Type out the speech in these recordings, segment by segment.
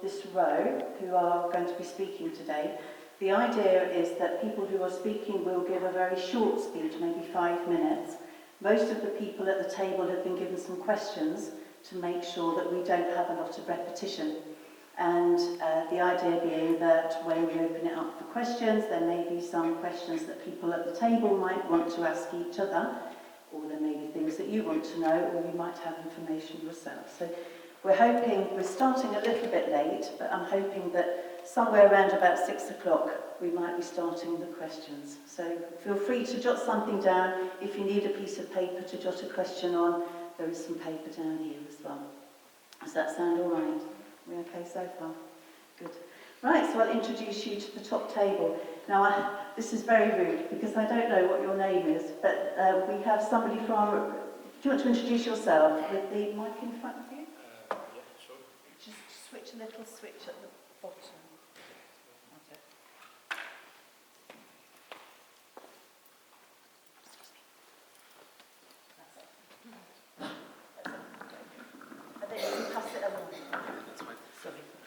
this row who are going to be speaking today. The idea is that people who are speaking will give a very short speech, maybe 5 minutes. Most of the people at the table have been given some questions to make sure that we don't have a lot of repetition. And the idea being that when we open it up for questions, there may be some questions that people at the table might want to ask each other, or there may be things that you want to know, or you might have information yourself. So we're starting a little bit late, but I'm hoping that somewhere around about 6 o'clock we might be starting the questions. So feel free to jot something down. If you need a piece of paper to jot a question on, there is some paper down here as well. Does that sound all right? We okay so far? Good. Right, so I'll introduce you to the top table. Now, this is very rude because I don't know what your name is, but we have somebody from... Do you want to introduce yourself with the mic in front of you? Yeah, sure. Just switch a little switch at the bottom.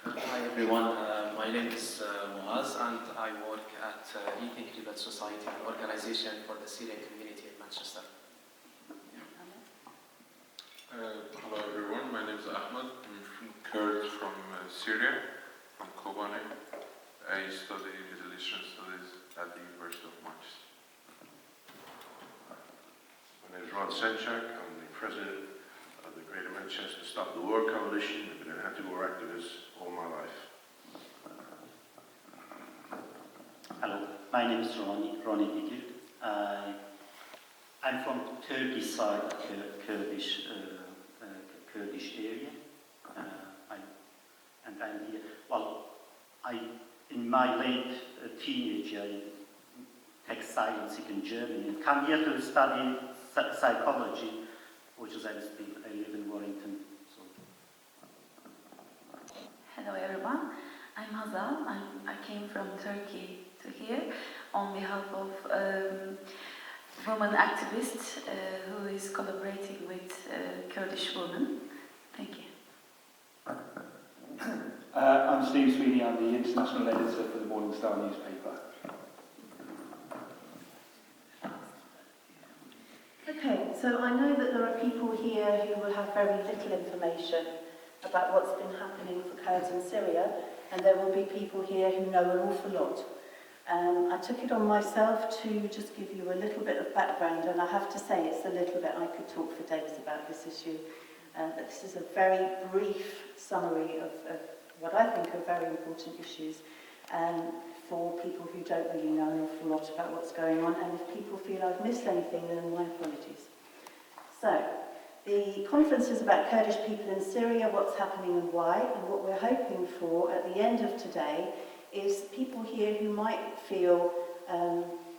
Hi everyone, my name is Muaz and I work at Rethink Tibet Society, an organization for the Syrian community in Manchester. Hello everyone, my name is Ahmed. I'm Kurd from Syria, from Kobane. I study Middle Eastern Studies at the University of Manchester. My name is Ron Senchak. I'm the president of the Greater Manchester Stop the War Coalition. I've been an anti-war activist all my life. Hello, my name is Ronnie Bigil. I'm from Turkish side of the Kurdish area, and I'm here. Well, in my late teenage, I take asylum seek in Germany and come here to study psychology, which is I live in Warrington. So. Hello everyone, I'm Hazal. I came from Turkey to here on behalf of woman activist who is collaborating with Kurdish women. Thank you. I'm Steve Sweeney. I'm the international editor for the Morning Star newspaper. Okay, so I know that there are people here who will have very little information about what's been happening for Kurds in Syria, and there will be people here who know an awful lot. I took it on myself to just give you a little bit of background, and I have to say it's a little bit, I could talk for days about this issue, but this is a very brief summary of what I think are very important issues for people who don't really know an awful lot about what's going on, and if people feel I've missed anything, then my apologies. So, the conference is about Kurdish people in Syria, what's happening and why, and what we're hoping for at the end of today is people here who might feel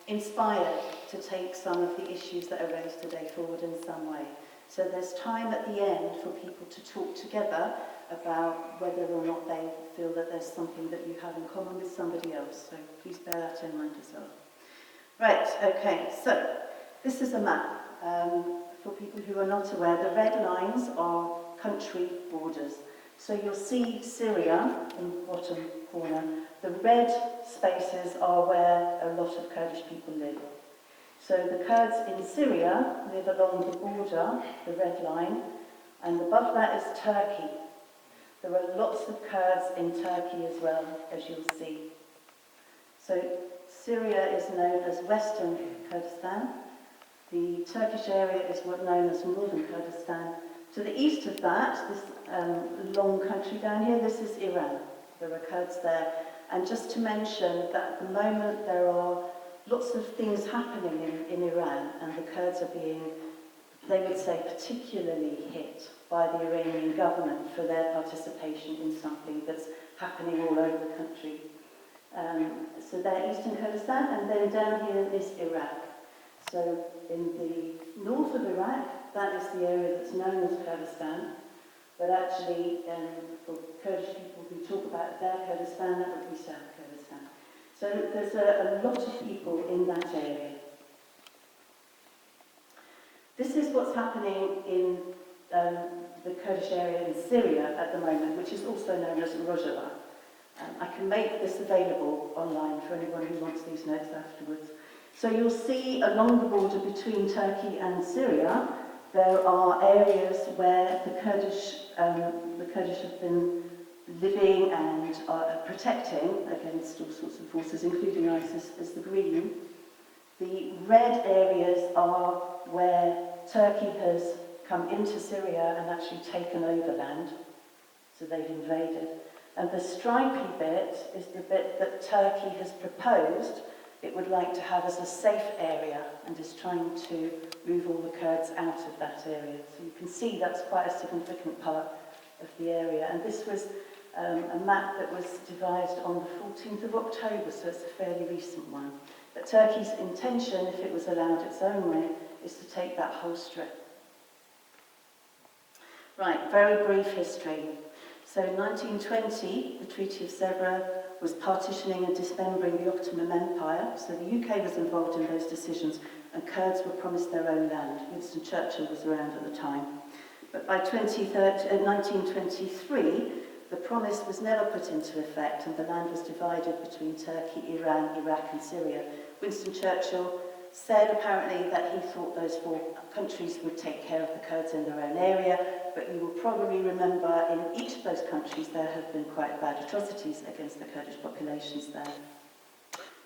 inspired to take some of the issues that are raised today forward in some way. So there's time at the end for people to talk together about whether or not they feel that there's something that you have in common with somebody else. So please bear that in mind as well. Right, okay, so this is a map. For people who are not aware, the red lines are country borders. So you'll see Syria in the bottom corner. The red spaces are where a lot of Kurdish people live. So the Kurds in Syria live along the border, the red line, and above that is Turkey. There are lots of Kurds in Turkey as well, as you'll see. So Syria is known as Western Kurdistan. The Turkish area is what's known as Northern Kurdistan. To the east of that, this long country down here, this is Iran. There are Kurds there. And just to mention that at the moment there are lots of things happening in Iran, and the Kurds are being, they would say, particularly hit by the Iranian government for their participation in something that's happening all over the country. So they're Eastern Kurdistan, and then down here is Iraq. So in the north of Iraq, that is the area that's known as Kurdistan, but actually for Kurdish people who talk about their Kurdistan, that would be South Kurdistan. So there's a lot of people in that area. This is what's happening in the Kurdish area in Syria at the moment, which is also known as Rojava. I can make this available online for anyone who wants these notes afterwards. So you'll see along the border between Turkey and Syria, there are areas where the Kurdish have been living and are protecting against all sorts of forces, including ISIS, is the green. The red areas are where Turkey has come into Syria and actually taken over land, so they've invaded. And the stripy bit is the bit that Turkey has proposed it would like to have as a safe area and is trying to move all the Kurds out of that area. So you can see that's quite a significant part of the area. And this was a map that was devised on the 14th of October, so it's a fairly recent one. But Turkey's intention, if it was allowed its own way, is to take that whole strip. Right, very brief history. So in 1920, the Treaty of Sevres was partitioning and dismembering the Ottoman Empire. So the UK was involved in those decisions, and Kurds were promised their own land. Winston Churchill was around at the time. But by 1923, the promise was never put into effect, and the land was divided between Turkey, Iran, Iraq, and Syria. Winston Churchill said apparently that he thought those four countries would take care of the Kurds in their own area, but you will probably remember in each of those countries there have been quite bad atrocities against the Kurdish populations there.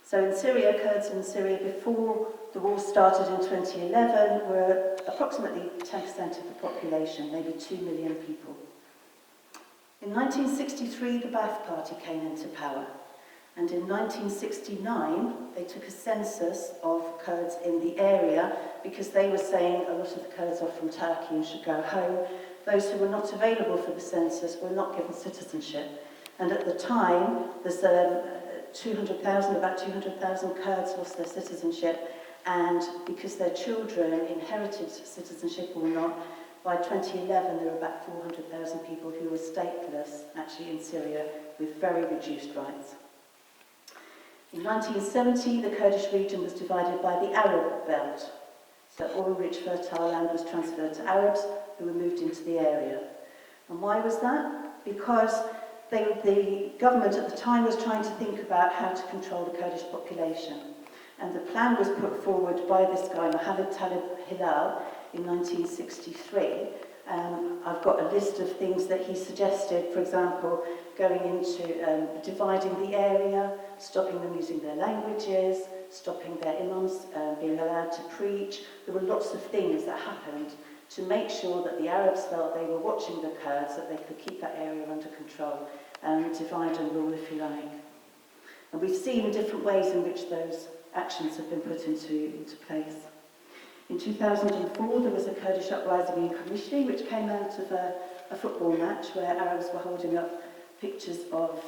So in Syria, Kurds in Syria before the war started in 2011 were approximately 10% of the population, maybe 2 million people. In 1963, the Ba'ath Party came into power. And in 1969, they took a census of Kurds in the area because they were saying a lot of the Kurds are from Turkey and should go home. Those who were not available for the census were not given citizenship. And at the time, there's about 200,000 Kurds lost their citizenship. And because their children inherited citizenship or not, by 2011, there were about 400,000 people who were stateless, actually in Syria, with very reduced rights. In 1970, the Kurdish region was divided by the Arab belt. So oil-rich fertile land was transferred to Arabs who were moved into the area. And why was that? Because the government at the time was trying to think about how to control the Kurdish population. And the plan was put forward by this guy, Mohammed Talib Hilal, in 1963. I've got a list of things that he suggested, for example, going into dividing the area, stopping them using their languages, stopping their imams being allowed to preach. There were lots of things that happened to make sure that the Arabs felt they were watching the Kurds, that they could keep that area under control, and divide and rule, if you like. And we've seen different ways in which those actions have been put into place. In 2004, there was a Kurdish uprising in Qamishli, which came out of a football match where Arabs were holding up pictures of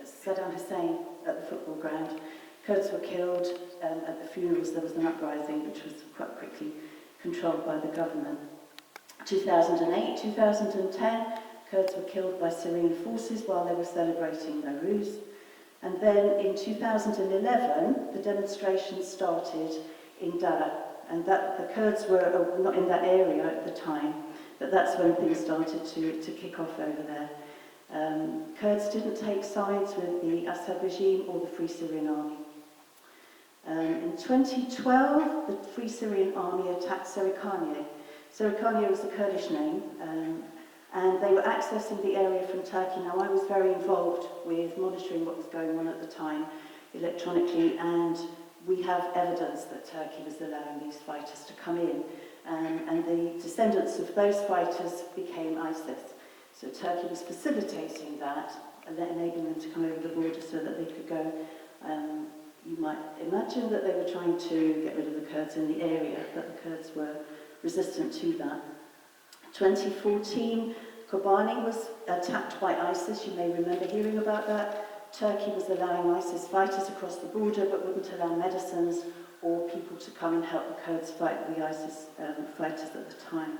Saddam Hussein at the football ground. Kurds were killed. At the funerals, there was an uprising, which was quite quickly controlled by the government. 2008, 2010, Kurds were killed by Syrian forces while they were celebrating Nowruz. And then in 2011, the demonstrations started in Daraa, and that the Kurds were not in that area at the time, but that's when things started to kick off over there. Kurds didn't take sides with the Assad regime or the Free Syrian Army. In 2012, the Free Syrian Army attacked Serikaniye. Serikaniye was the Kurdish name, and they were accessing the area from Turkey. Now, I was very involved with monitoring what was going on at the time electronically, and we have evidence that Turkey was allowing these fighters to come in, and the descendants of those fighters became ISIS. So Turkey was facilitating that and then enabling them to come over the border so that they could go. You might imagine that they were trying to get rid of the Kurds in the area, but the Kurds were resistant to that. 2014, Kobani was attacked by ISIS. You may remember hearing about that. Turkey was allowing ISIS fighters across the border, but wouldn't allow medicines or people to come and help the Kurds fight the ISIS fighters at the time.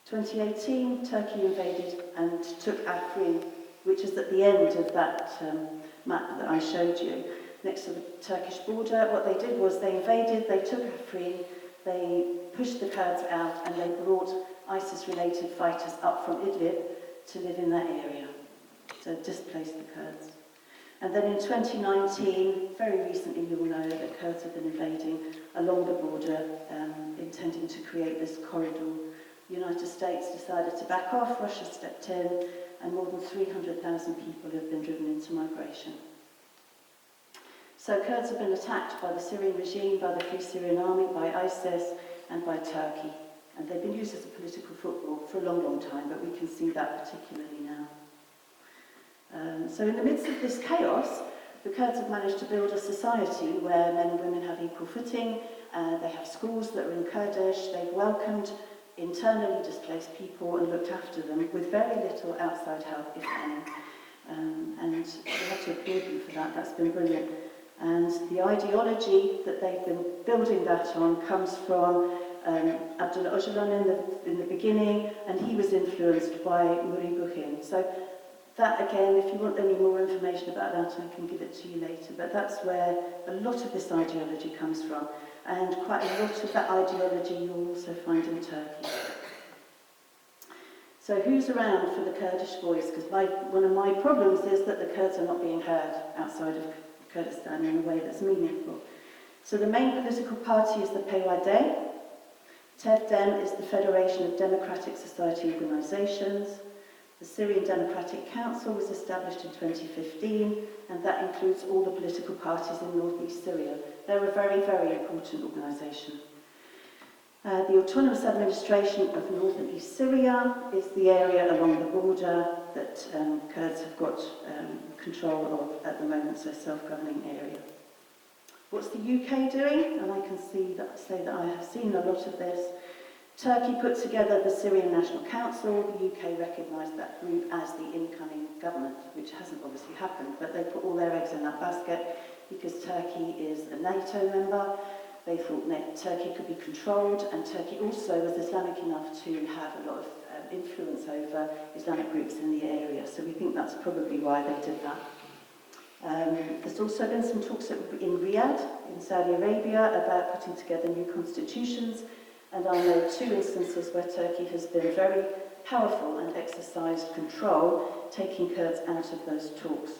2018, Turkey invaded and took Afrin, which is at the end of that map that I showed you, next to the Turkish border. What they did was they invaded, they took Afrin, they pushed the Kurds out and they brought ISIS-related fighters up from Idlib to live in that area, so displaced the Kurds. And then in 2019, very recently you will know that Kurds have been invading along the border, intending to create this corridor. The United States decided to back off, Russia stepped in, and more than 300,000 people have been driven into migration. So Kurds have been attacked by the Syrian regime, by the Free Syrian Army, by ISIS, and by Turkey. And they've been used as a political football for a long, long time, but we can see that particularly now. So in the midst of this chaos, the Kurds have managed to build a society where men and women have equal footing, they have schools that are in Kurdish, they've welcomed internally displaced people and looked after them with very little outside help, if any. And we have to applaud them for that, that's been brilliant. And the ideology that they've been building that on comes from Abdullah Öcalan in the beginning, and he was influenced by Nuri Buchan. So that, again, if you want any more information about that, I can give it to you later. But that's where a lot of this ideology comes from. And quite a lot of that ideology you'll also find in Turkey. So who's around for the Kurdish voice? Because one of my problems is that the Kurds are not being heard outside of Kurdistan in a way that's meaningful. So the main political party is the PYD. TEVDEM is the Federation of Democratic Society Organisations. The Syrian Democratic Council was established in 2015, and that includes all the political parties in northeast Syria. They're a very, very important organisation. The Autonomous Administration of Northern East Syria is the area along the border that Kurds have got control of at the moment, so self-governing area. What's the UK doing? And I can say that I have seen a lot of this. Turkey put together the Syrian National Council. The UK recognised that group as the incoming government, which hasn't obviously happened, but they put all their eggs in that basket because Turkey is a NATO member. They thought Turkey could be controlled, and Turkey also was Islamic enough to have a lot of influence over Islamic groups in the area. So we think that's probably why they did that. There's also been some talks in Riyadh, in Saudi Arabia, about putting together new constitutions. And I know 2 instances where Turkey has been very powerful and exercised control, taking Kurds out of those talks.